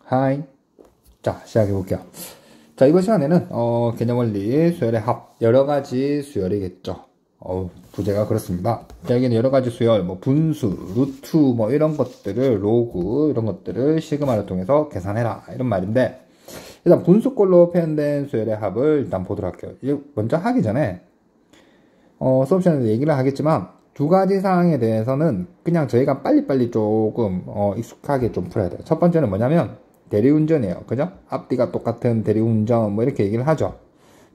하이. 자, 시작해 볼게요. 자, 이번 시간에는 개념원리 수열의 합, 여러가지 수열이겠죠. 부제가 그렇습니다. 자, 여기는 여러가지 수열, 뭐 분수, 루트, 뭐 이런 것들을, 로그 이런 것들을 시그마를 통해서 계산해라 이런 말인데, 일단 분수꼴로 표현된 수열의 합을 일단 보도록 할게요. 이제 먼저 하기 전에 수업시간에서 얘기를 하겠지만, 두 가지 사항에 대해서는 그냥 저희가 빨리빨리 조금 익숙하게 좀 풀어야 돼요. 첫 번째는 뭐냐면 대리운전이에요. 그죠? 앞뒤가 똑같은 대리운전 뭐 이렇게 얘기를 하죠.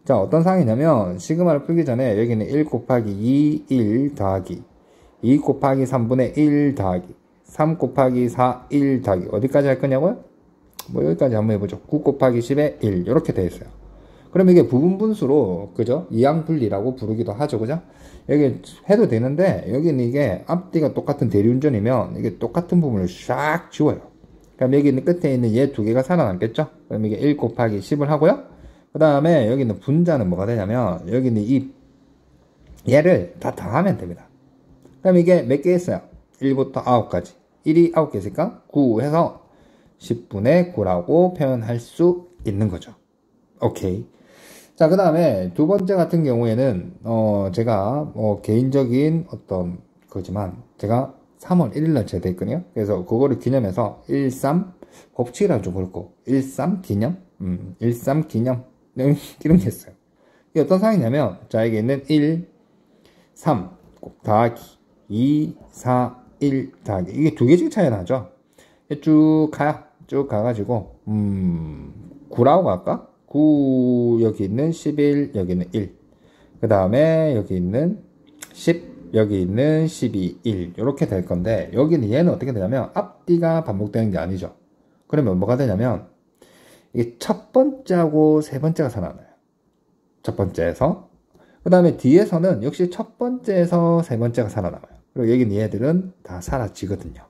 자, 어떤 상황이냐면 시그마를 풀기 전에 여기는 1 곱하기 2, 1 더하기 2 곱하기 3분의 1 더하기 3 곱하기 4, 1 더하기 어디까지 할 거냐고요? 뭐 여기까지 한번 해보죠. 9 곱하기 10에 1 이렇게 되어 있어요. 그럼 이게 부분분수로 그죠? 이항분리라고 부르기도 하죠. 그죠? 여기 해도 되는데 여기는 이게 앞뒤가 똑같은 대리운전이면 이게 똑같은 부분을 싹 지워요. 그럼 여기는 끝에 있는 얘 두 개가 살아남겠죠? 그럼 이게 1 곱하기 10을 하고요. 그 다음에 여기는 분자는 뭐가 되냐면 여기는 얘를 다 더하면 됩니다. 그럼 이게 몇 개 있어요? 1부터 9까지. 1이 9개 있으니까 9 해서 10분의 9라고 표현할 수 있는 거죠. 오케이. 자, 그 다음에 두 번째 같은 경우에는, 제가, 개인적인 어떤 거지만, 제가 3월 1일날 제대했거든요. 그래서 그거를 기념해서 13, 법칙이라 좀 그렇고, 13 기념? 13 기념? 이런 게 있어요. 이게 어떤 상황이냐면, 자, 여기 있는 1, 3, 더하기, 2, 4, 1 더하기. 이게 두 개씩 차이 나죠? 쭉 가요. 쭉 가가지고, 9라고 할까? 9 여기 있는 11 여기는 1 그 다음에 여기 있는 10 여기 있는 12 1 이렇게 될 건데 여기는 얘는 어떻게 되냐면 앞뒤가 반복되는 게 아니죠. 그러면 뭐가 되냐면 이게 첫 번째하고 세 번째가 살아나요. 첫 번째에서 그 다음에 뒤에서는 역시 첫 번째에서 세 번째가 살아남아요. 그리고 여기는 얘들은 다 사라지거든요.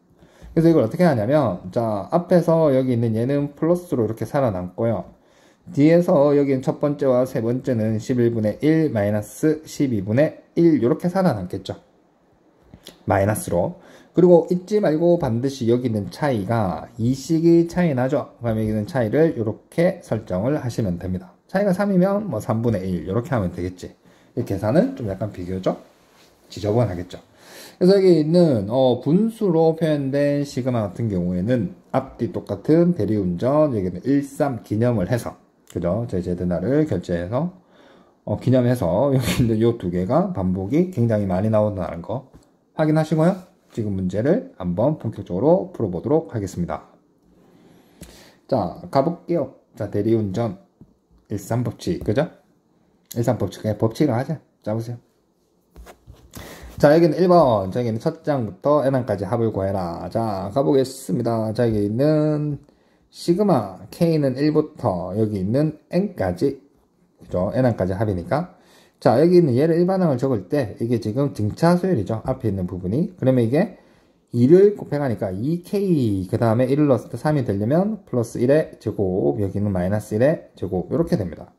그래서 이걸 어떻게 하냐면 자 앞에서 여기 있는 얘는 플러스로 이렇게 살아남고요. 뒤에서 여기는 첫 번째와 세 번째는 11분의 1 마이너스 12분의 1 이렇게 살아남겠죠. 마이너스로. 그리고 잊지 말고 반드시 여기 있는 차이가 2씩이 차이 나죠. 그럼 여기 있는 차이를 이렇게 설정을 하시면 됩니다. 차이가 3이면 뭐 3분의 1 이렇게 하면 되겠지. 이 계산은 좀 약간 비교적 지저분하겠죠. 그래서 여기 있는 분수로 표현된 시그마 같은 경우에는 앞뒤 똑같은 대리운전 여기는 13 기념을 해서 그죠? 제 제드날을 결제해서 기념해서 여기 있는 요 두 개가 반복이 굉장히 많이 나온다는 거 확인하시고요. 지금 문제를 한번 본격적으로 풀어보도록 하겠습니다. 자, 가볼게요. 자, 대리운전 일산법칙 그죠? 일산법칙 그냥 법칙이라고 하자. 자, 보세요. 자, 여기는 1번. 자, 여기는 첫 장부터 n항까지 합을 구해라. 자, 가보겠습니다. 자, 여기 있는 시그마 k는 1부터 여기 있는 n까지 그죠? n항까지 합이니까. 자, 여기 있는 얘를 일반항을 적을 때 이게 지금 등차수열이죠. 앞에 있는 부분이. 그러면 이게 2를 곱해가니까 2k 그 다음에 1을 넣었을 때 3이 되려면 플러스 1의 제곱 여기는 마이너스 1의 제곱 이렇게 됩니다.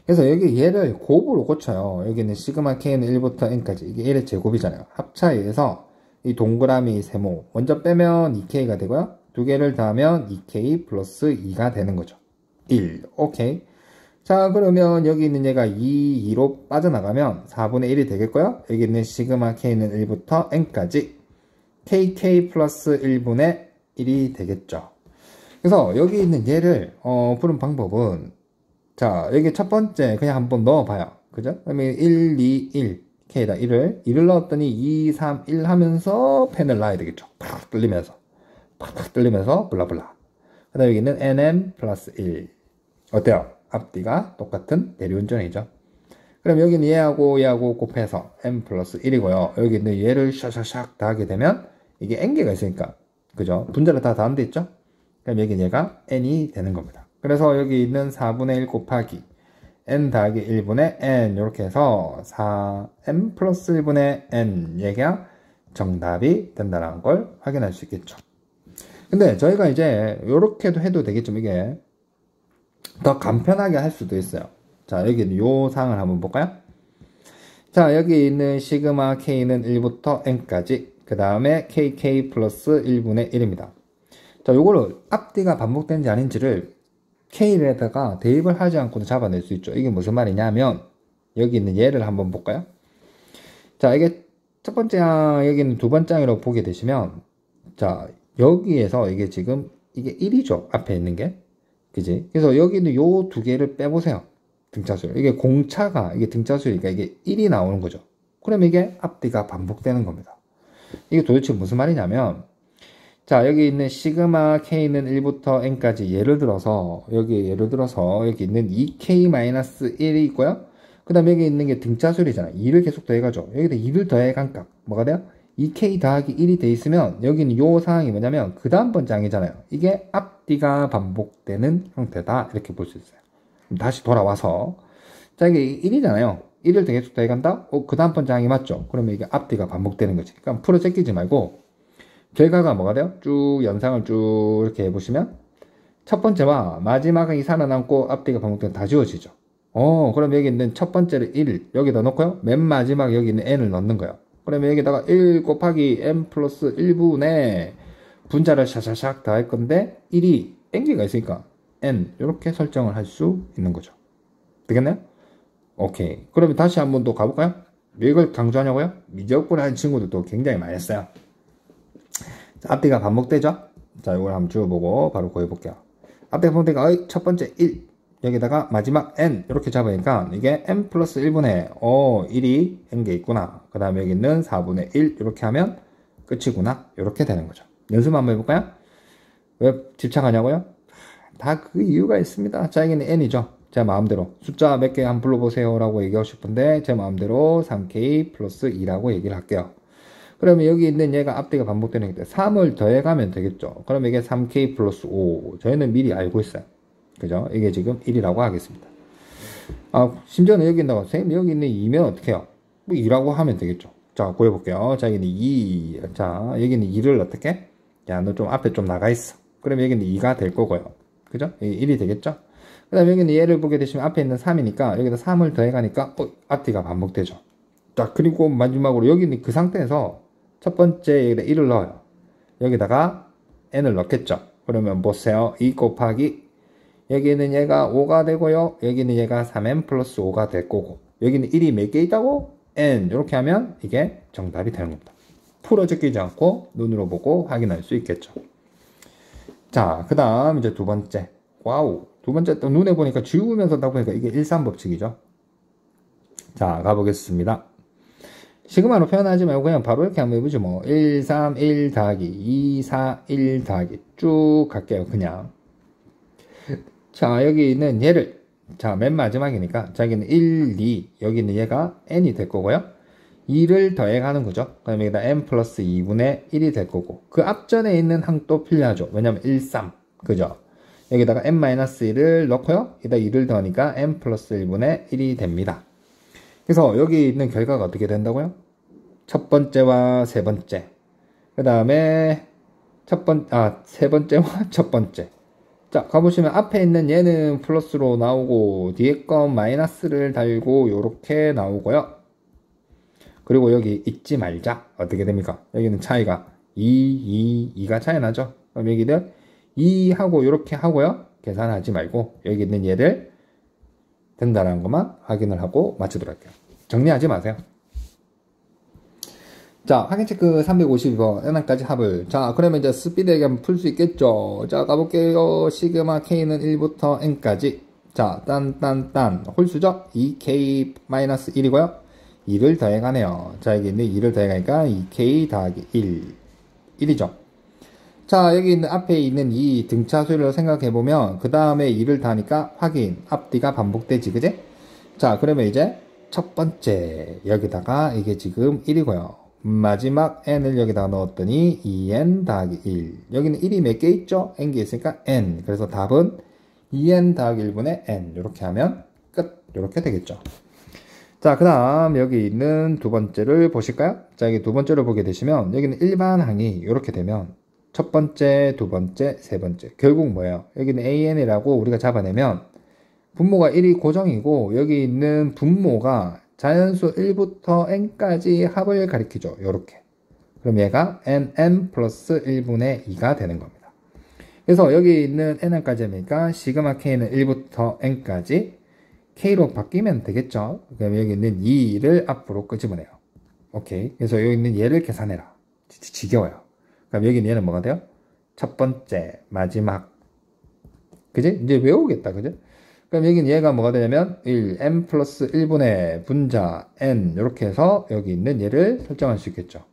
그래서 여기 얘를 곱으로 고쳐요. 여기는 시그마 k는 1부터 n까지 이게 1의 제곱이잖아요. 합차에서 이 동그라미 세모 먼저 빼면 2k가 되고요. 두 개를 더하면 2k 플러스 2가 되는 거죠. 1 오케이. 자, 그러면 여기 있는 얘가 2로 빠져나가면 4분의 1이 되겠고요. 여기 있는 시그마 k는 1부터 n까지 kk 플러스 1분의 1이 되겠죠. 그래서 여기 있는 얘를 푸는 방법은 자, 여기 첫 번째 그냥 한번 넣어봐요. 그죠? 그러면 1, 2, 1 k에다 1을 넣었더니 2, 3, 1 하면서 펜을 놔야 되겠죠. 팍 뚫리면서 블라블라. 그 다음에 여기는 nm 플러스 1 어때요? 앞뒤가 똑같은 대리운전이죠. 그럼 여기는 얘하고 곱해서 n 플러스 1이고요. 여기 있는 얘를 샤샤샥 더하게 되면 이게 n개가 있으니까 그죠? 분자를 다 더하면 있죠? 그럼 여기 얘가 n이 되는 겁니다. 그래서 여기 있는 4분의 1 곱하기 n 더하기 1분의 n 이렇게 해서 4n 플러스 1분의 n 얘가 정답이 된다는 걸 확인할 수 있겠죠. 근데 저희가 이제 이렇게도 해도 되겠지만 이게 더 간편하게 할 수도 있어요. 자, 여기는 요 상을 한번 볼까요? 자, 여기 있는 시그마 k는 1부터 n까지 그 다음에 kk 플러스 1분의 1입니다. 자, 요거를 앞뒤가 반복되는지 아닌지를 K에다가 대입을 하지 않고도 잡아낼 수 있죠. 이게 무슨 말이냐면 여기 있는 예를 한번 볼까요? 자, 이게 첫 번째 장, 여기 있는 두 번째 장이라고 보게 되시면, 자, 여기에서 이게 지금 이게 1이죠. 앞에 있는 게. 그지? 그래서 여기 있는 요 두 개를 빼보세요. 등차수를. 이게 공차가, 이게 등차수니까 이게 1이 나오는 거죠. 그럼 이게 앞뒤가 반복되는 겁니다. 이게 도대체 무슨 말이냐면, 자, 여기 있는 시그마 K는 1부터 N까지 예를 들어서, 여기 있는 2K-1이 있고요. 그 다음에 여기 있는 게 등차수이잖아. 2를 계속 더해가죠. 여기다 2를 더해가니까 뭐가 돼요? 2K 더하기 1이 돼 있으면 여기는 요 상황이 뭐냐면 그 다음번 장이잖아요. 이게 앞뒤가 반복되는 형태다. 이렇게 볼 수 있어요. 다시 돌아와서 자, 이게 1이잖아요. 1을 계속 더해간다? 그 다음번 장이 맞죠? 그러면 이게 앞뒤가 반복되는 거지. 그러니까 풀어 제끼지 말고 결과가 뭐가 돼요? 쭉 연상을 쭉 이렇게 해보시면 첫 번째와 마지막이 살아남고 앞뒤가 반복되면 다 지워지죠. 그럼 여기 있는 첫 번째를 1 여기다 넣고요. 맨 마지막 여기 있는 n을 넣는 거예요. 그러면 여기다가 1 곱하기 n 플러스 1분의 분자를 샤샤샥 다 할 건데 1이 n개가 있으니까 n 이렇게 설정을 할 수 있는 거죠. 되겠나요? 오케이. 그러면 다시 한번 또 가볼까요? 이걸 강조하냐고요? 미적분 하는 친구들도 굉장히 많이 했어요. 자, 앞뒤가 반복되죠? 자, 이걸 한번 지워보고 바로 구해볼게요. 앞뒤가 반복되니까 첫 번째 1 여기다가 마지막 n 이렇게 잡으니까 이게 n 플러스 1분의 1이 n개 있구나. 그 다음에 여기 있는 4분의 1 이렇게 하면 끝이구나. 이렇게 되는 거죠. 연습 한번 해볼까요? 왜 집착하냐고요? 다 그 이유가 있습니다. 자, 여기는 n이죠. 제 마음대로 숫자 몇 개 한번 불러보세요 라고 얘기하고 싶은데 제 마음대로 3k 플러스 2라고 얘기를 할게요. 그러면 여기 있는 얘가 앞뒤가 반복되는 게 3을 더해가면 되겠죠. 그러면 이게 3k 플러스 5 저희는 미리 알고 있어요. 그죠? 이게 지금 1이라고 하겠습니다. 심지어는 여기 있다고 선생님 여기 있는 2면 어떻게 해요? 뭐 2라고 하면 되겠죠. 자, 구해볼게요. 자, 여기는 2. 자, 여기는 2를 어떻게? 야, 너 좀 앞에 좀 나가 있어. 그러면 여기는 2가 될 거고요. 그죠? 1이 되겠죠? 그 다음에 여기는 얘를 보게 되시면 앞에 있는 3이니까 여기다 3을 더해가니까 앞뒤가 반복되죠. 자, 그리고 마지막으로 여기는 그 상태에서 첫 번째 여기다 1을 넣어요. 여기다가 n을 넣겠죠. 그러면 보세요. 2 곱하기 여기는 얘가 5가 되고요. 여기는 얘가 3n 플러스 5가 될 거고 여기는 1이 몇 개 있다고? n 이렇게 하면 이게 정답이 되는 겁니다. 풀어 제끼지 않고 눈으로 보고 확인할 수 있겠죠. 자, 그 다음 이제 두 번째. 와우. 두 번째 또 눈에 보니까 지우면서 딱 보니까 이게 1,3법칙이죠. 자, 가보겠습니다. 시그마로 표현하지 말고 그냥 바로 이렇게 한번 해보죠. 뭐 1, 3, 1 더하기 2, 4, 1 더하기 쭉 갈게요. 그냥. 자, 여기 있는 얘를 자, 맨 마지막이니까 자, 여기는 1, 2 여기 있는 얘가 n이 될 거고요. 2를 더해가는 거죠. 그럼 여기다 n 플러스 2분의 1이 될 거고 그 앞전에 있는 항도 필요하죠. 왜냐면 1, 3 그죠? 여기다가 n-1을 넣고요. 여기다 2를 더하니까 n 플러스 1분의 1이 됩니다. 그래서 여기 있는 결과가 어떻게 된다고요? 첫 번째와 세 번째. 그 다음에 세 번째와 첫 번째. 자, 가보시면 앞에 있는 얘는 플러스로 나오고 뒤에 건 마이너스를 달고 요렇게 나오고요. 그리고 여기 잊지 말자. 어떻게 됩니까? 여기는 차이가 2가 차이 나죠? 그럼 여기는 2하고 요렇게 하고요. 계산하지 말고 여기 있는 얘를 된다는 것만 확인을 하고 마치도록 할게요. 정리하지 마세요. 자, 확인체크 352번 n항까지 합을. 자, 그러면 이제 스피드에게 한번 풀 수 있겠죠. 자, 가볼게요. 시그마 k는 1부터 n까지. 자, 딴 홀수죠? 2k-1이고요 2를 더해가네요. 자, 여기 있는 2를 더해가니까 2k 더하기 1이죠. 자, 여기 있는 앞에 있는 이 등차수를 생각해보면 그 다음에 2를 더하니까 확인, 앞뒤가 반복되지, 그지? 자, 그러면 이제 첫 번째 여기다가 이게 지금 1이고요. 마지막 n을 여기다가 넣었더니 2n 더하기 1. 여기는 1이 몇 개 있죠? n개 있으니까 n. 그래서 답은 2n 더하기 1분의 n. 이렇게 하면 끝. 이렇게 되겠죠. 자, 그 다음 여기 있는 두 번째를 보실까요? 자, 여기 두 번째를 보게 되시면 여기는 일반 항이 이렇게 되면 첫 번째, 두 번째, 세 번째. 결국 뭐예요? 여기는 AN이라고 우리가 잡아내면 분모가 1이 고정이고 여기 있는 분모가 자연수 1부터 n까지 합을 가리키죠. 요렇게. 그럼 얘가 nn 플러스 1분의 2가 되는 겁니다. 그래서 여기 있는 n까지니까 시그마 k는 1부터 n까지 k로 바뀌면 되겠죠. 그럼 여기 있는 2를 앞으로 끄집어내요. 오케이. 그래서 여기 있는 얘를 계산해라. 진짜 지겨워요. 그럼 여기 있는 얘는 뭐가 돼요? 첫 번째, 마지막. 그지? 이제 외우겠다. 그지? 그럼 여기는 얘가 뭐가 되냐면 1, n 플러스 1분의 분자 n 이렇게 해서 여기 있는 얘를 설정할 수 있겠죠.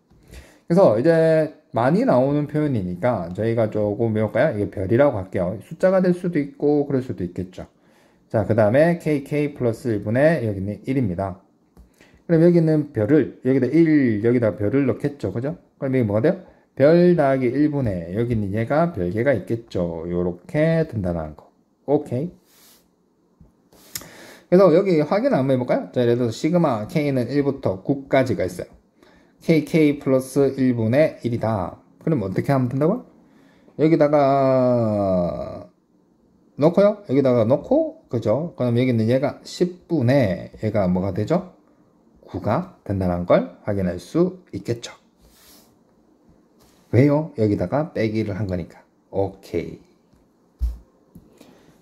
그래서 이제 많이 나오는 표현이니까 저희가 조금 외울까요? 이게 별이라고 할게요. 숫자가 될 수도 있고 그럴 수도 있겠죠. 자, 그 다음에 kk 플러스 1분의 여기는 1입니다. 그럼 여기는 별을 여기다 1 여기다 별을 넣겠죠. 그죠? 그럼 여기 뭐가 돼요? 별 더하기 1분의 여기는 얘가 별개가 있겠죠. 요렇게 된다는 거. 오케이. 그래서 여기 확인 한번 해볼까요? 자, 예를 들어서 시그마 k는 1부터 9까지가 있어요. kk 플러스 1분의 1이다. 그럼 어떻게 하면 된다고요? 여기다가 넣고요. 여기다가 넣고, 그죠? 그럼 여기는 얘가 10분의 얘가 뭐가 되죠? 9가 된다는 걸 확인할 수 있겠죠. 왜요? 여기다가 빼기를 한 거니까. 오케이.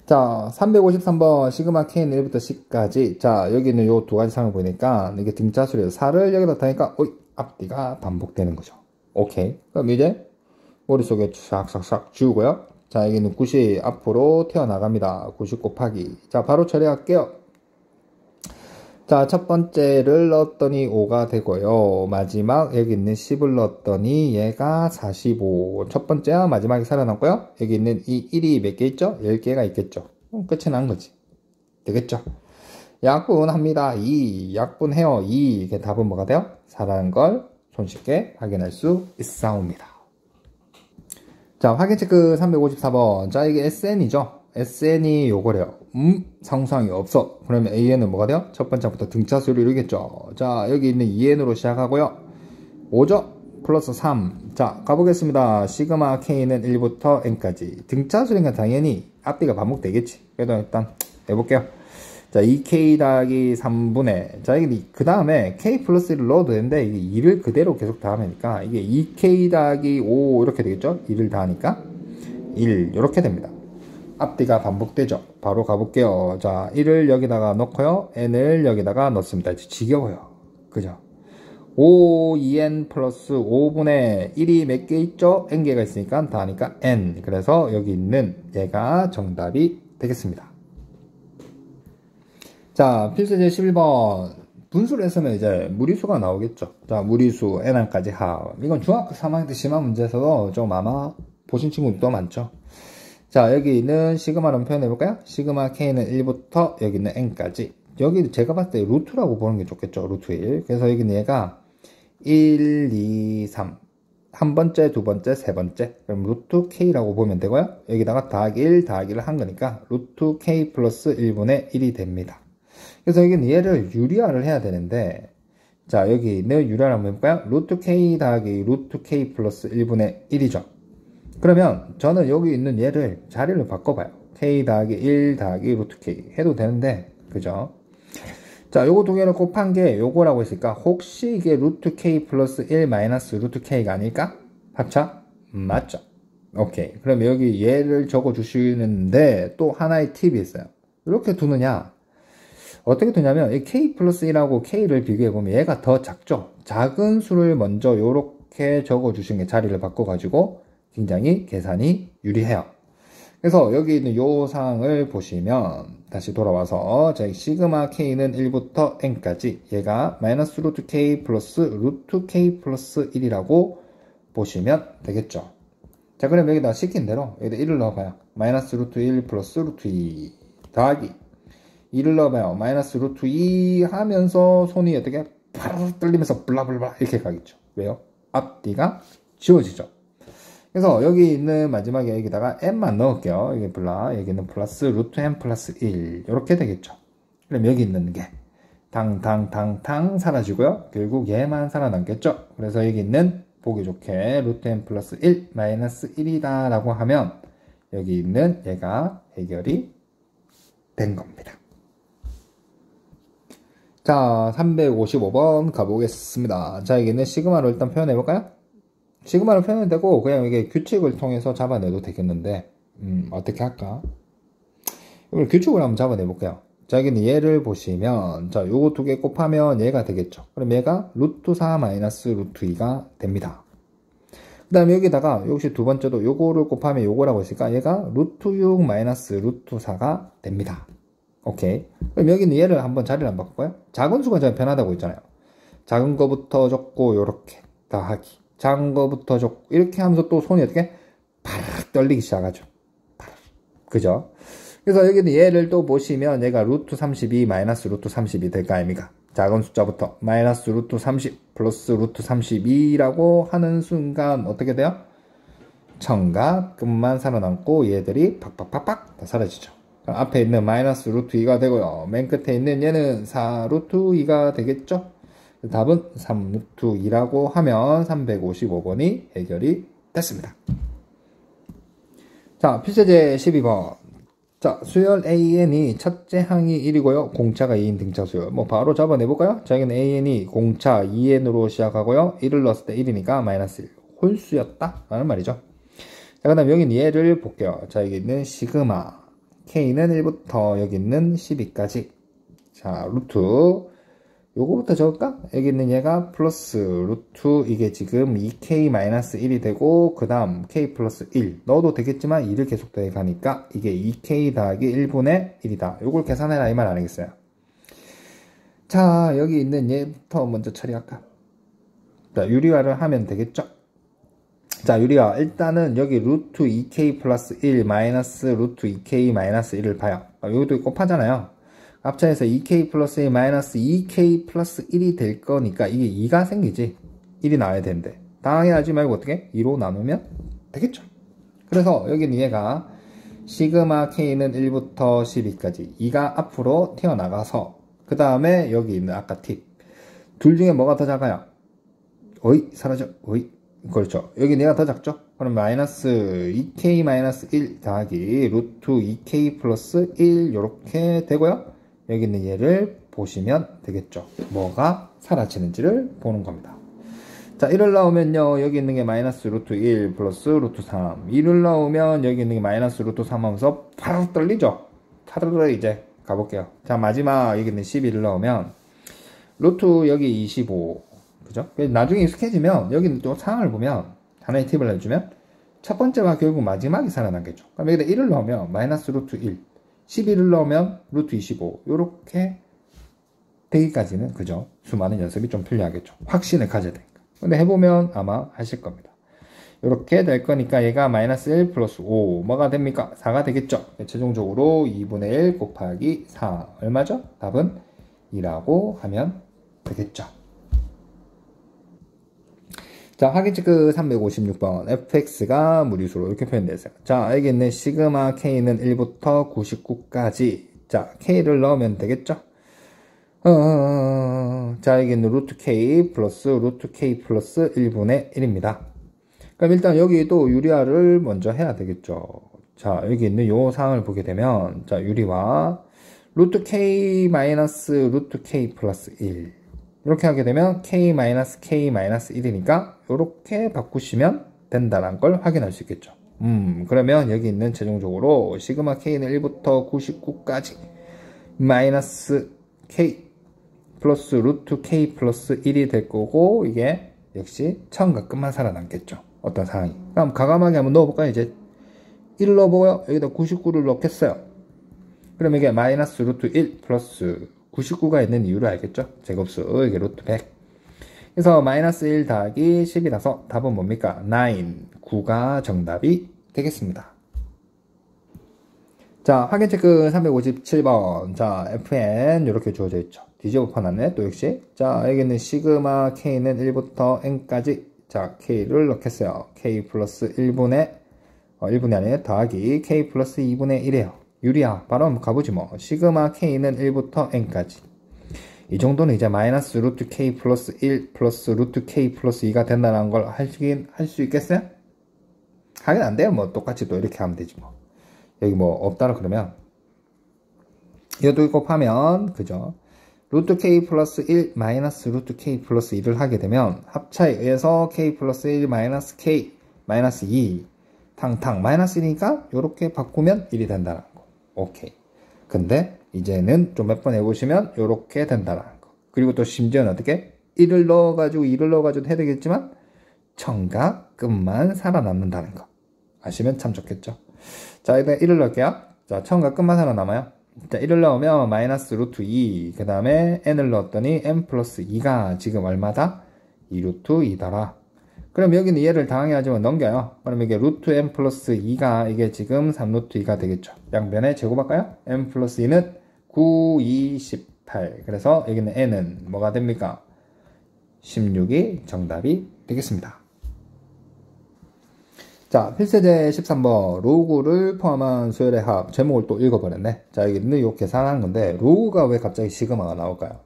자, 353번 시그마 k는 1부터 10까지. 자, 여기는 요 두 가지 상을 보니까 이게 등차수래요. 4를 여기다 다니까 앞뒤가 반복되는 거죠. 오케이. 그럼 이제 머릿속에 싹싹싹 지우고요. 자, 여기는 90 앞으로 튀어나갑니다. 90 곱하기. 자, 바로 처리할게요. 자, 첫 번째를 넣었더니 5가 되고요. 마지막 여기 있는 10을 넣었더니 얘가 45. 첫 번째와 마지막이 살아남고요. 여기 있는 이 1이 몇 개 있죠? 10개가 있겠죠. 끝이 난 거지. 되겠죠? 약분합니다. 2. 약분해요. 2. 이게 답은 뭐가 돼요? 4라는 걸 손쉽게 확인할 수 있사옵니다. 자, 확인 체크 354번. 자, 이게 SN이죠? SN이 요거래요. 상수항이 없어. 그러면 AN은 뭐가 돼요? 첫 번째부터 등차수를 이루겠죠. 자, 여기 있는 2N으로 시작하고요. 5죠? 플러스 3. 자, 가보겠습니다. 시그마 K는 1부터 N까지. 등차수니까 당연히 앞뒤가 반복되겠지. 그래도 일단 해볼게요. 자, 2K 더하기 3분의. 자, 그 다음에 K 플러스 1을 넣어도 되는데, 이게 2를 그대로 계속 더하니까, 이게 2K 더하기 5 이렇게 되겠죠? 2를 더하니까 1 이렇게 됩니다. 앞뒤가 반복되죠. 바로 가볼게요. 자, 1을 여기다가 넣고요. n을 여기다가 넣습니다. 지겨워요. 그죠? 5, 2n 플러스 5분의 1이 몇 개 있죠? n개가 있으니까 다하니까 n. 그래서 여기 있는 얘가 정답이 되겠습니다. 자, 필수제 11번. 분수를 했으면 이제 무리수가 나오겠죠. 자, 무리수 n항까지 합. 이건 중학교 3학년 때 심한 문제에서도 좀 아마 보신 친구들도 많죠. 자, 여기 있는 시그마로 표현해 볼까요? 시그마 k는 1부터 여기 있는 n까지. 여기 제가 봤을 때 루트라고 보는 게 좋겠죠. 루트 1. 그래서 여기는 얘가 1, 2, 3. 한 번째, 두 번째, 세 번째. 그럼 루트 k라고 보면 되고요. 여기다가 더하기 1, 더하기를 한 거니까 루트 k 플러스 1분의 1이 됩니다. 그래서 여기는 얘를 유리화를 해야 되는데, 자, 여기 있는 유리화를 한번 해볼까요? 루트 k 더하기 루트 k 플러스 1분의 1이죠. 그러면 저는 여기 있는 얘를 자리를 바꿔봐요. k 더하기 1 더하기 루트 k 해도 되는데, 그죠? 자, 요거 두 개를 곱한 게 요거라고 했으니까 혹시 이게 루트 k 플러스 1 마이너스 루트 k가 아닐까? 합쳐? 맞죠? 오케이. 그럼 여기 얘를 적어 주시는데 또 하나의 팁이 있어요. 이렇게 두느냐? 어떻게 두냐면 이 k 플러스 1하고 k를 비교해보면 얘가 더 작죠? 작은 수를 먼저 요렇게 적어 주신 게 자리를 바꿔가지고 굉장히 계산이 유리해요. 그래서 여기 있는 요 사항을 보시면 다시 돌아와서 저희 시그마 k는 1부터 n까지 얘가 마이너스 루트 k 플러스 루트 k 플러스 1이라고 보시면 되겠죠. 자, 그럼 여기다 시킨 대로 여기다 1을 넣어봐요. 마이너스 루트 1 플러스 루트 2 더하기 2를 넣어봐요. 마이너스 루트 2 하면서 손이 어떻게 파르르 떨리면서 블라블라 이렇게 가겠죠. 왜요? 앞뒤가 지워지죠. 그래서 여기 있는 마지막에 여기다가 n만 넣을게요. 여기 여기는 플러스 루트 n 플러스 1 이렇게 되겠죠. 그럼 여기 있는 게 당 사라지고요. 결국 얘만 살아남겠죠. 그래서 여기 있는 보기 좋게 루트 n 플러스 1 마이너스 1이다 라고 하면 여기 있는 얘가 해결이 된 겁니다. 자, 355번 가보겠습니다. 자, 여기는 시그마로 일단 표현해 볼까요? 시그마를 표현해도 되고 그냥 이게 규칙을 통해서 잡아내도 되겠는데, 어떻게 할까? 이걸 규칙을 한번 잡아내볼게요. 자, 여기는 얘를 보시면, 자, 요거 두 개 곱하면 얘가 되겠죠. 그럼 얘가 루트 4 마이너스 루트 2가 됩니다. 그 다음에 여기다가, 역시 두 번째도 요거를 곱하면 요거라고 했으니까 얘가 루트 6 마이너스 루트 4가 됩니다. 오케이. 그럼 여기는 얘를 한번 자리를 한번 바꿀까요? 작은 수가 잘 변하다고 했잖아요. 작은 거부터 적고, 요렇게 더하기. 작은 거부터 적고, 이렇게 하면서 또 손이 어떻게? 파락 떨리기 시작하죠. 파락. 그죠? 그래서 여기는 얘를 또 보시면 얘가 루트 32 마이너스 루트 32 될 거 아닙니까? 작은 숫자부터 마이너스 루트 30 플러스 루트 32라고 하는 순간 어떻게 돼요? 천과 끝만 살아남고 얘들이 팍팍팍팍 다 사라지죠. 앞에 있는 마이너스 루트 2가 되고요. 맨 끝에 있는 얘는 4 루트 2가 되겠죠? 답은 3 루트 2라고 하면 355번이 해결이 됐습니다. 자, 필세제 12번. 자, 수열 AN이 첫째 항이 1이고요. 공차가 2인 등차 수열. 뭐 바로 잡아내볼까요? 자, 여기는 AN이 공차 2N으로 시작하고요. 1을 넣었을 때 1이니까 마이너스 1. 홀수였다 라는 말이죠. 자, 그 다음 여기는 얘를 볼게요. 자, 여기 있는 시그마 K는 1부터 여기 있는 12까지. 자, 루트 요거부터 적을까? 여기 있는 얘가 플러스 루트 이게 지금 2k-1이 되고 그 다음 k 플러스 1 넣어도 되겠지만 2를 계속 더해가니까 이게 2k 더하기 1분의 1이다. 요걸 계산해라 이 말 아니겠어요? 자, 여기 있는 얘부터 먼저 처리할까? 자, 유리화를 하면 되겠죠? 자, 유리화 일단은 여기 루트 2k 플러스 1 마이너스 루트 2k 마이너스 1을 봐요. 여기도 곱하잖아요. 합차해서 2k 플러스 1 마이너스 2k 플러스 1이 될 거니까 이게 2가 생기지. 1이 나와야 되는데 당연하지 말고 어떻게? 2로 나누면 되겠죠. 그래서 여기는 얘가 시그마 k는 1부터 12까지 2가 앞으로 튀어나가서 그 다음에 여기 있는 아까 팁 둘 중에 뭐가 더 작아요? 어이 사라져. 어이 그렇죠. 여기 얘가 더 작죠. 그럼 마이너스 2k 마이너스 1 더하기 루트 2k 플러스 1 이렇게 되고요. 여기 있는 얘를 보시면 되겠죠. 뭐가 사라지는지를 보는 겁니다. 자, 1을 넣으면요. 여기 있는 게 마이너스 루트 1 플러스 루트 3. 2를 넣으면 여기 있는 게 마이너스 루트 3 하면서 파르르 떨리죠. 파르르 이제 가볼게요. 자, 마지막 여기 있는 12를 넣으면 루트 여기 25. 그죠? 나중에 익숙해지면 여기는 또 상황을 보면 하나의 팁을 해주면 첫 번째와 결국 마지막이 살아나겠죠. 그럼 여기다 1을 넣으면 마이너스 루트 1. 12를 넣으면 루트 25 요렇게 되기까지는 그죠? 수많은 연습이 좀 필요하겠죠. 확신을 가져야 되니까. 근데 해보면 아마 하실 겁니다. 요렇게 될 거니까 얘가 마이너스 1 플러스 5 뭐가 됩니까? 4가 되겠죠. 최종적으로 2분의 1 곱하기 4 얼마죠? 답은 2라고 하면 되겠죠. 자, 확인체크 356번 fx가 무리수로 이렇게 표현되어 있어요. 자, 여기 있는 시그마 k는 1부터 99까지 자, k를 넣으면 되겠죠? 자, 여기 있는 루트 k 플러스 루트 k 플러스 1분의 1입니다. 그럼 일단 여기 또 유리화를 먼저 해야 되겠죠. 자, 여기 있는 요 사항을 보게 되면 자, 유리화 루트 k 마이너스 루트 k 플러스 1 이렇게 하게 되면 k-1이니까 이렇게 바꾸시면 된다는 걸 확인할 수 있겠죠. 그러면 여기 있는 최종적으로 시그마 k는 1부터 99까지 마이너스 k 플러스 루트 k 플러스 1이 될 거고 이게 역시 처음과 끝만 살아남겠죠. 어떤 상황이. 그럼 과감하게 한번 넣어볼까요? 이제 1을 넣어보고요. 여기다 99를 넣겠어요. 그럼 이게 마이너스 루트 1 플러스 99가 있는 이유를 알겠죠? 제곱수 이게 루트 100 그래서 마이너스 1 더하기 10이라서 답은 뭡니까? 9, 9가 정답이 되겠습니다. 자, 확인체크 357번 자, fn 이렇게 주어져 있죠. 뒤집어 펴놨네 또 역시. 자, 여기는 시그마 k는 1부터 n까지 자, k를 넣겠어요. k 플러스 1분의 1분이 아니에요. 더하기 k 플러스 2분의 1이에요. 유리야 바로 한번 가보지 뭐. 시그마 k는 1부터 n까지 이 정도는 이제 마이너스 루트 k 플러스 1 플러스 루트 k 플러스 2가 된다는 걸 할 수 있겠어요? 하긴 안 돼요. 뭐 똑같이 또 이렇게 하면 되지 뭐. 여기 뭐 없다라 그러면 이것도 곱하면 그죠? 루트 k 플러스 1 마이너스 루트 k 플러스 2를 하게 되면 합차에 의해서 k 플러스 1 마이너스 k 마이너스 2 탕탕 마이너스 1이니까 요렇게 바꾸면 1이 된다는 거. 오케이. 근데 이제는 좀 몇 번 해보시면 요렇게 된다는 거. 그리고 또 심지어는 어떻게 1을 넣어가지고 2를 넣어가지고 해야 되겠지만 천과 끝만 살아남는다는 거 아시면 참 좋겠죠. 자, 일단 1을 넣을게요. 자, 천과 끝만 살아남아요. 자, 1을 넣으면 마이너스 루트 2, 그 다음에 n을 넣었더니 n 플러스 2가 지금 얼마다? 2 루트 2더라. 그럼 여기는 얘를 당하게 하지만 넘겨요. 그럼 이게 루트 n 플러스 2가 이게 지금 3 루트 2가 되겠죠. 양변에 제곱할까요? n 플러스 2는 9, 2, 18. 그래서 여기는 n은 뭐가 됩니까? 16이 정답이 되겠습니다. 자, 필세제 13번 로그를 포함한 수열의 합 제목을 또 읽어버렸네. 자, 여기는 요 계산한 건데 로그가 왜 갑자기 시그마가 나올까요?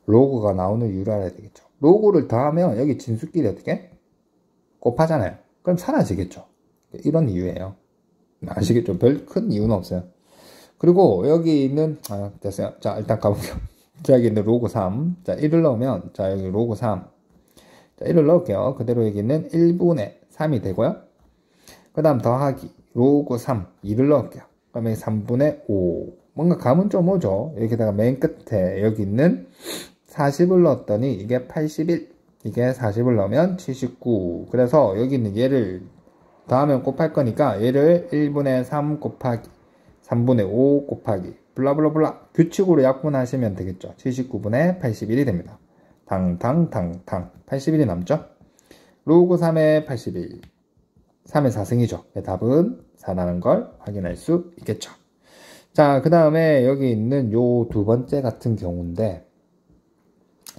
로그가 나오는 이유를 알아야 되겠죠. 로그를 더하면 여기 진수끼리 어떻게? 곱하잖아요. 그럼 사라지겠죠. 이런 이유예요. 아시겠죠? 별 큰 이유는 없어요. 그리고 여기 있는 됐어요. 자, 일단 가볼게요. 자, 여기 있는 로그 3. 자, 1을 넣으면 자, 여기 로그 3. 자, 1을 넣을게요. 그대로 여기 있는 1분의 3이 되고요. 그 다음 더하기 로그 3 2를 넣을게요. 그러면 3분의 5 뭔가 감은 좀 오죠. 여기다가 맨 끝에 여기 있는 40을 넣었더니 이게 81 이게 40을 넣으면 79 그래서 여기 있는 얘를 더하면 곱할 거니까 얘를 1분의 3 곱하기 3분의 5 곱하기 블라블라블라 규칙으로 약분하시면 되겠죠. 79분의 81이 됩니다. 당당 81이 남죠. 로그 3의 81 3의 4승이죠. 답은 4라는 걸 확인할 수 있겠죠. 자, 그 다음에 여기 있는 요 두 번째 같은 경우인데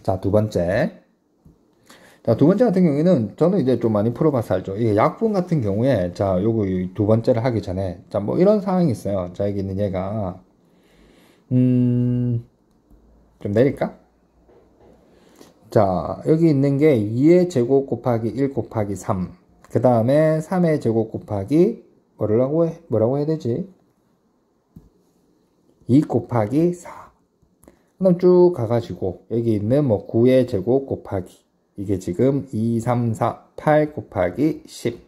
자, 두 번째 같은 경우에는 저는 이제 좀 많이 풀어봐서 알죠. 이게 약분 같은 경우에 자, 요거 두 번째를 하기 전에 자, 뭐 이런 상황이 있어요. 자, 여기 있는 얘가 좀 내릴까? 자, 여기 있는 게 2의 제곱 곱하기 1 곱하기 3. 그 다음에 3의 제곱 곱하기 뭐라고 해야 되지? 2 곱하기 4. 그럼 쭉 가가지고 여기 있는 뭐 9의 제곱 곱하기 이게 지금 2, 3, 4, 8 곱하기 10.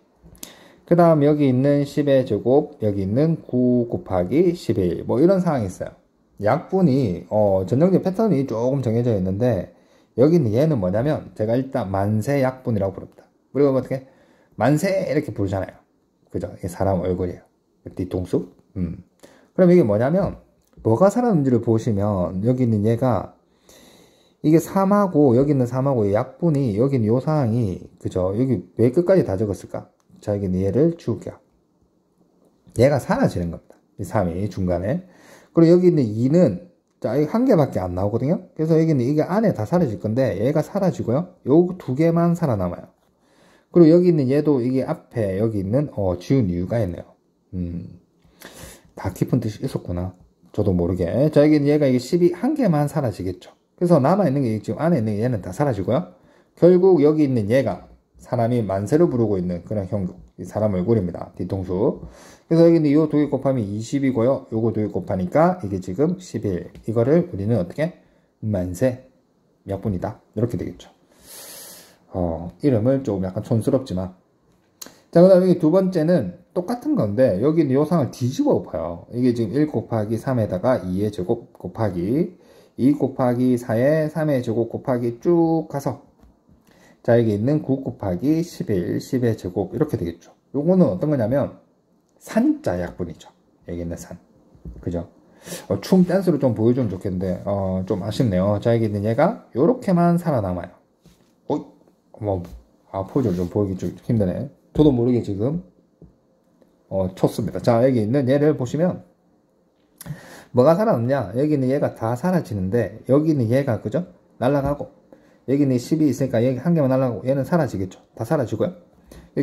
그 다음 여기 있는 10의 제곱 여기 있는 9 곱하기 11 뭐 이런 상황이 있어요. 약분이 전형적 패턴이 조금 정해져 있는데 여기는 얘는 뭐냐면 제가 일단 만세 약분이라고 부릅니다. 우리가 뭐 어떻게 만세 이렇게 부르잖아요. 그죠? 이게 사람 얼굴이에요. 뒤통수. 그럼 이게 뭐냐면 뭐가 살았는지를 보시면 여기 있는 얘가 이게 3하고 여기 있는 3하고 약분이 여기 있는 요 상황이 그죠? 여기 왜 끝까지 다 적었을까? 자, 여기 있는 얘를 지울게요. 얘가 사라지는 겁니다. 이 3이 중간에. 그리고 여기 있는 2는 자, 여기 한 개밖에 안 나오거든요. 그래서 여기는 이게 안에 다 사라질 건데 얘가 사라지고요. 요 두 개만 살아남아요. 그리고 여기 있는 얘도 이게 앞에 여기 있는 지운 이유가 있네요. 다 깊은 뜻이 있었구나. 저도 모르게. 자, 여기 있는 얘가 이게 12 한 개만 사라지겠죠. 그래서 남아있는 게 지금 안에 있는 얘는 다 사라지고요. 결국 여기 있는 얘가 사람이 만세를 부르고 있는 그런 형국. 이 사람 얼굴입니다. 뒤통수. 그래서 여기 있는 이 두 개 곱하면 20이고요. 요거 두 개 곱하니까 이게 지금 11. 이거를 우리는 어떻게? 만세. 약분이다. 이렇게 되겠죠. 이름을 조금 약간 촌스럽지만. 자, 그 다음에 두 번째는 똑같은 건데, 여기 있는 요 상을 뒤집어 봐요. 이게 지금 1 곱하기 3에다가 2의 제곱 곱하기 2 곱하기 4에 3의 제곱 곱하기 쭉 가서 자, 여기 있는 9 곱하기 11, 10의 제곱 이렇게 되겠죠. 요거는 어떤 거냐면 산자 약분이죠. 여기 있는 산. 그죠? 춤 댄스로 좀 보여주면 좋겠는데 좀 아쉽네요. 자, 여기 있는 얘가 요렇게만 살아남아요. 포즈를 좀 보이기 좀 힘드네. 저도 모르게 지금 쳤습니다. 자, 여기 있는 얘를 보시면 뭐가 살아남냐? 여기 있는 얘가 다 사라지는데 여기 있는 얘가 그죠? 날아가고 여기 있는 10이 있으니까 여기 한 개만 날아가고 얘는 사라지겠죠. 다 사라지고요.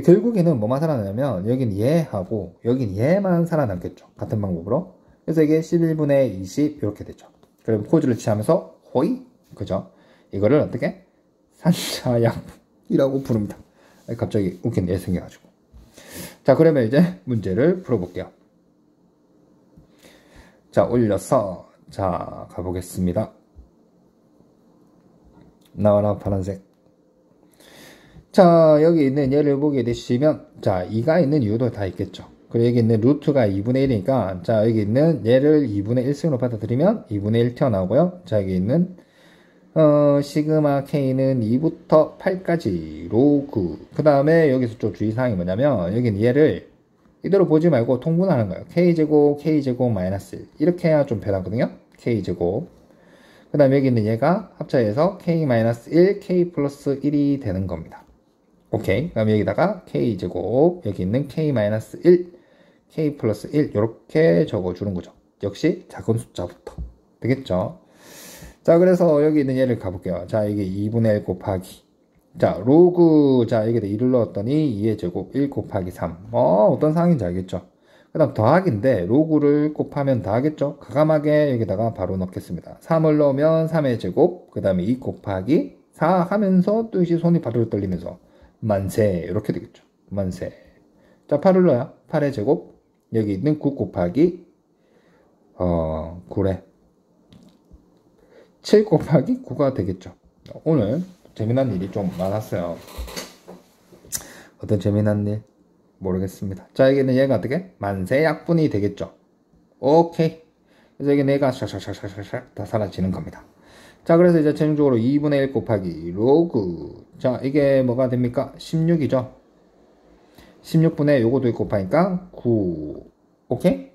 결국에는 뭐만 살아나냐면 여기는 얘하고 여기는 얘만 살아남겠죠. 같은 방법으로. 그래서 이게 11분의 20 이렇게 되죠. 그럼 포즈를 취하면서 호이 그죠? 이거를 어떻게? 산자약이라고 부릅니다. 갑자기 웃긴 애 생겨가지고. 자, 그러면 이제 문제를 풀어볼게요. 자, 올려서 자 가보겠습니다. 나와라 파란색. 자, 여기 있는 얘를 보게 되시면, 자, 2가 있는 이유도 다 있겠죠. 그리고 여기 있는 루트가 2분의 1이니까, 자, 여기 있는 얘를 2분의 1승으로 받아들이면 2분의 1 튀어나오고요. 자, 여기 있는, 시그마 K는 2부터 8까지 로그. 그 다음에 여기서 좀 주의사항이 뭐냐면, 여기는 얘를 이대로 보지 말고 통분하는 거예요. K제곱, K제곱 마이너스 1. 이렇게 해야 좀 편하거든요. K제곱. 그 다음에 여기 있는 얘가 합쳐해서 K-1, K 플러스 1이 되는 겁니다. 오케이. 그럼 여기다가 K제곱, 여기 있는 K-1, K 플러스 1, 이렇게 적어주는 거죠. 역시 작은 숫자부터. 되겠죠? 자, 그래서 여기 있는 얘를 가볼게요. 자, 이게 2분의 1 곱하기. 자, 로그, 자, 여기다 2를 넣었더니 2의 제곱 1 곱하기 3. 어떤 상황인지 알겠죠? 그 다음 더하기인데, 로그를 곱하면 더하겠죠? 과감하게 여기다가 바로 넣겠습니다. 3을 넣으면 3의 제곱, 그 다음에 2 곱하기 4 하면서 또 이제 손이 바로 떨리면서 만세, 이렇게 되겠죠. 만세. 자, 8을 넣어요. 8의 제곱, 여기 있는 9 곱하기, 9래. 7 곱하기 9가 되겠죠. 오늘 재미난 일이 좀 많았어요. 어떤 재미난 일? 모르겠습니다. 자, 여기는 얘가 어떻게? 만세 약분이 되겠죠. 오케이. 그래서 여기 얘가 샥샥샥샥샥 다 사라지는 겁니다. 자, 그래서 이제 최종적으로 2분의 1 곱하기 로그. 자, 이게 뭐가 됩니까? 16이죠. 16분의 요거도 곱하니까 9. 오케이?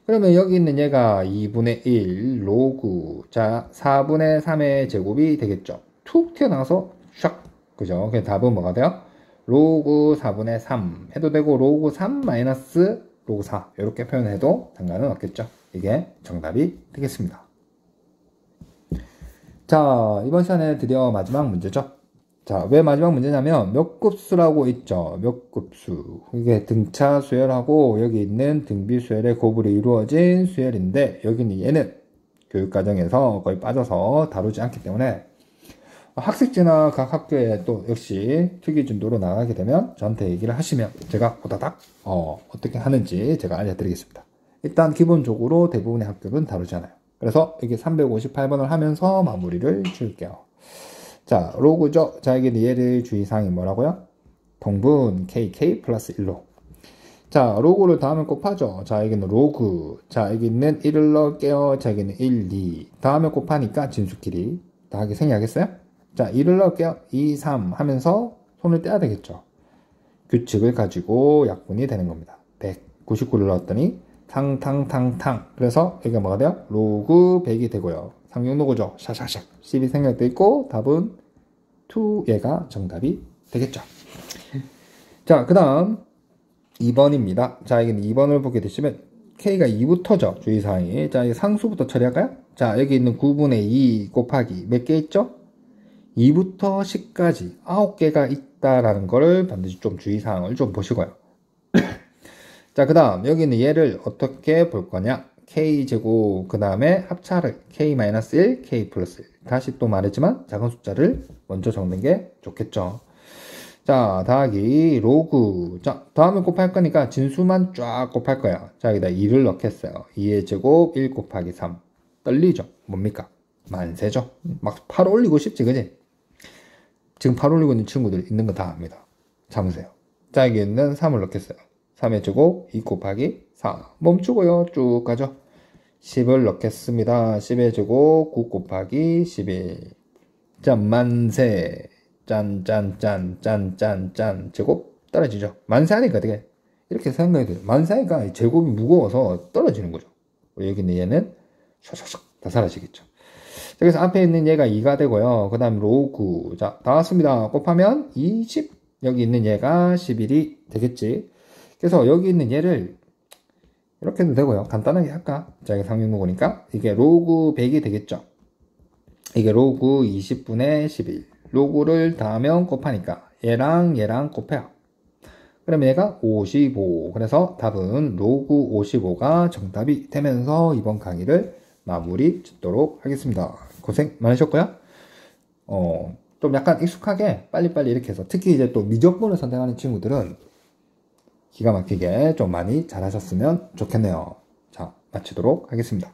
그러면 여기 있는 얘가 2분의 1 로그. 자, 4분의 3의 제곱이 되겠죠. 툭 튀어나와서 샥. 그죠? 그래서 답은 뭐가 돼요? 로그 4분의 3 해도 되고, 로그 3 마이너스 로그 4. 이렇게 표현해도 상관은 없겠죠. 이게 정답이 되겠습니다. 자, 이번 시간에 드디어 마지막 문제죠. 자, 왜 마지막 문제냐면 몇 급수라고 있죠. 몇 급수. 이게 등차 수열하고 여기 있는 등비 수열의 곱으로 이루어진 수열인데, 여기는 얘는 교육과정에서 거의 빠져서 다루지 않기 때문에 학습지나 각 학교에 또 역시 특기 진도로 나가게 되면 저한테 얘기를 하시면 제가 보다닥 어떻게 하는지 제가 알려드리겠습니다. 일단 기본적으로 대부분의 학교는 다루지 않아요. 그래서 여기 358번을 하면서 마무리를 줄게요. 자, 로그죠. 자, 여기는 얘를 주의사항이 뭐라고요? 통분 KK 플러스 1로. 자, 로그를 다음에 곱하죠. 자, 여기는 로그. 자, 여기는 1을 넣을게요. 자, 여기는 1, 2. 다음에 곱하니까 진수끼리 더하기 생략하겠어요? 자, 1을 넣을게요. 2, 3 하면서 손을 떼야 되겠죠. 규칙을 가지고 약분이 되는 겁니다. 199를 넣었더니 탕탕탕탕. 그래서 여기가 뭐가 돼요? 로그 100이 되고요. 상용 로그죠. 샤샤샥. 10이 생략되어 있고 답은 2, 얘가 정답이 되겠죠. 자, 그 다음 2번입니다. 자, 여기는 2번을 보게 되시면 K가 2부터죠. 주의사항이. 자, 이 상수부터 처리할까요? 자, 여기 있는 9분의 2 곱하기 몇 개 있죠? 2부터 10까지 9개가 있다라는 거를 반드시 좀 주의사항을 좀 보시고요. 자, 그 다음 여기는 얘를 어떻게 볼 거냐? K제곱, 그 다음에 합차를 K-1, K 플러스 1. 다시 또 말했지만 작은 숫자를 먼저 적는 게 좋겠죠. 자, 더하기 로그. 자, 다음에 곱할 거니까 진수만 쫙 곱할 거야. 자, 여기다 2를 넣겠어요. 2의 제곱 1 곱하기 3. 떨리죠? 뭡니까? 만세죠? 막 팔 올리고 싶지, 그지? 지금 팔 올리고 있는 친구들 있는 거 다 압니다. 참으세요. 자, 여기 있는 3을 넣겠어요. 3의 제곱 2 곱하기 4. 멈추고요. 쭉 가죠. 10을 넣겠습니다. 10의 제곱 9 곱하기 11. 자, 만세. 짠 제곱 떨어지죠. 만세하니까 어떻게 이렇게 생각이 돼요. 만세하니까 제곱이 무거워서 떨어지는 거죠. 여기 있는 얘는 샥샥샥 다 사라지겠죠. 그래서 앞에 있는 얘가 2가 되고요. 그 다음 로그. 자, 다 왔습니다. 곱하면 20. 여기 있는 얘가 11이 되겠지. 그래서 여기 있는 얘를 이렇게 해도 되고요. 간단하게 할까? 자, 이게 상용로그니까 이게 로그 100이 되겠죠. 이게 로그 20분의 11. 로그를 더하면 곱하니까 얘랑 얘랑 곱해요. 그러면 얘가 55. 그래서 답은 로그 55가 정답이 되면서 이번 강의를 마무리 짓도록 하겠습니다. 고생 많으셨고요. 좀 약간 익숙하게 빨리빨리 이렇게 해서 특히 이제 또 미적분을 선택하는 친구들은 기가 막히게 좀 많이 잘하셨으면 좋겠네요. 자, 마치도록 하겠습니다.